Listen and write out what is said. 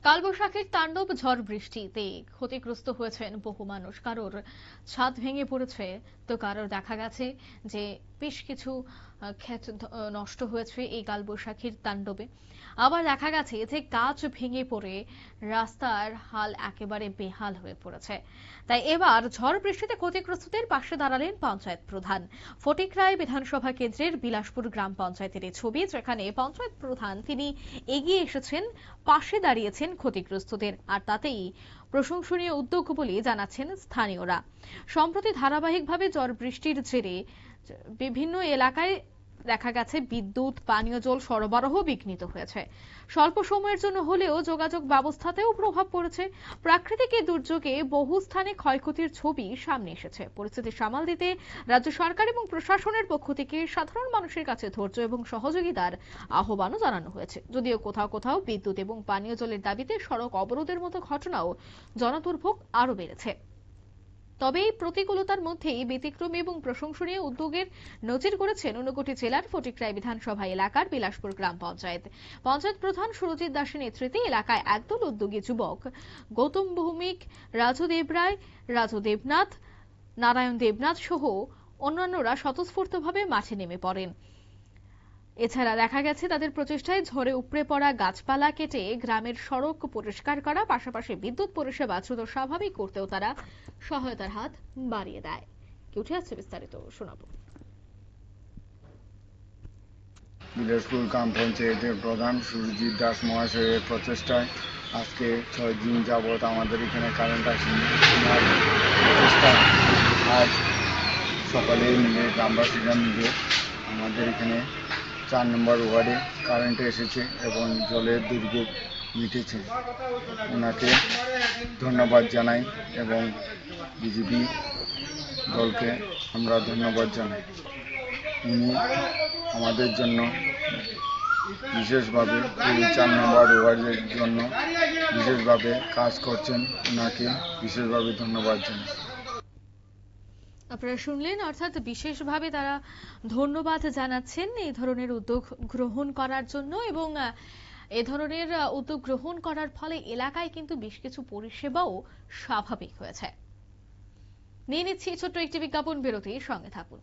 কালবৈশাখীর তাণ্ডব ঝড় বৃষ্টিতে ক্ষতিগ্রস্ত হয়েছেন বহু মানুষ। কারোর ছাদ ভেঙে পড়েছে, তো কারোর দেখা গেছে যে বেশ কিছু ক্ষেত নষ্ট হয়েছে এই কালবৈশাখীর তাণ্ডবে। আবার দেখা গেছে যে গাছ ভেঙে পড়ে রাস্তার হাল একেবারে বেহাল হয়ে পড়েছে। তাই এবার ঝড় বৃষ্টিতে ক্ষতিগ্রস্তদের পাশে দাঁড়ালেন পঞ্চায়েত প্রধান। ফটিকরায় বিধানসভা কেন্দ্রের বিলাসপুর গ্রাম পঞ্চায়েতের এই ছবি, যেখানে পঞ্চায়েত প্রধান তিনি এগিয়ে এসেছেন, পাশে দাঁড়িয়েছেন ক্ষতিগ্রস্তদের, আর তাতেই প্রশংসনীয় উদ্যোগ বলে জানাচ্ছেন স্থানীয়রা। সম্প্রতি ধারাবাহিকভাবে ঝড় বৃষ্টির জেরে বিভিন্ন এলাকায় দেখা গেছে বিদ্যুৎ, পানীয় জল সরবরাহ বিঘ্নিত হয়েছে। স্বল্প সময়ের জন্য হলেও যোগাযোগ ব্যবস্থাতেও প্রভাব পড়েছে। প্রাকৃতিক এই দুর্যোগে বহু স্থানে ক্ষয়ক্ষতির ছবি সামনে এসেছে। পরিস্থিতি সামাল দিতে রাজ্য সরকার এবং প্রশাসনের পক্ষ থেকে সাধারণ মানুষের কাছে ধৈর্য এবং সহযোগিতার আহ্বানও জানানো হয়েছে। যদিও কোথাও কোথাও বিদ্যুৎ এবং পানীয় জলের দাবিতে সড়ক অবরোধের মতো ঘটনাও জনদুর্ভোগ আরো বেড়েছে। তবে এই প্রতিকূলতার মধ্যেই ব্যতিক্রমী এবং প্রশংসনীয় উদ্যোগের নজির গড়েছেন ঊনকোটি জেলার ফটিকরায় বিধানসভা এলাকার বিলাসপুর গ্রাম পঞ্চায়েত। পঞ্চায়েত প্রধান সুরজিৎ দাসের নেতৃত্বে এলাকায় একদল উদ্যোগী যুবক গৌতম ভৌমিক, রাজু দেবরায়, রাজু দেবনাথ, নারায়ণ দেবনাথ সহ অন্যান্যরা স্বতঃস্ফূর্তভাবে মাঠে নেমে পড়েন। এছাড়া দেখা গেছে তাদের প্রচেষ্টায় ঝড়ে উপড়ে পড়া গাছপালা কেটে গ্রামের সড়ক পরিষ্কার করা, পাশাপাশি বিদ্যুৎ পরিষেবা দ্রুত স্বাভাবিক করতেও তারা সহায়তার হাত বাড়িয়ে দেয়। কি উঠে আসছে বিস্তারিত শোনাবো। বিলাসপুর গ্রাম পঞ্চায়েতের প্রধান সুরজিৎ দাস মহাশয়ের প্রচেষ্টায় আজকে 6 দিন যাবৎ আমাদের এখানে কারেন্ট আসেনি। আজ সকালে মিলে গ্রামবাসীরা মিলে আমাদের এখানে 4 নম্বর ওয়ার্ডে কারেন্ট এসেছে এবং জলের দুর্ভোগ মিটেছে। ওনাকে ধন্যবাদ জানাই এবং বিজেপি দলকে আমরা ধন্যবাদ জানাই। উনি আমাদের জন্য বিশেষভাবে এই 4 নম্বর ওয়ার্ডের জন্য বিশেষভাবে কাজ করছেন। ওনাকে বিশেষভাবে ধন্যবাদ জানাই। আপনারা শুনলেন, অর্থাৎ বিশেষভাবে তারা ধন্যবাদ জানাচ্ছেন এই ধরনের উদ্যোগ গ্রহণ করার জন্য, এবং এ ধরনের উদ্যোগ গ্রহণ করার ফলে এলাকায় কিন্তু বেশ কিছু পরিষেবাও স্বাভাবিক হয়েছে। নিয়ে নিচ্ছি ছোট্ট একটি বিজ্ঞাপন বিরতি, সঙ্গে থাকুন।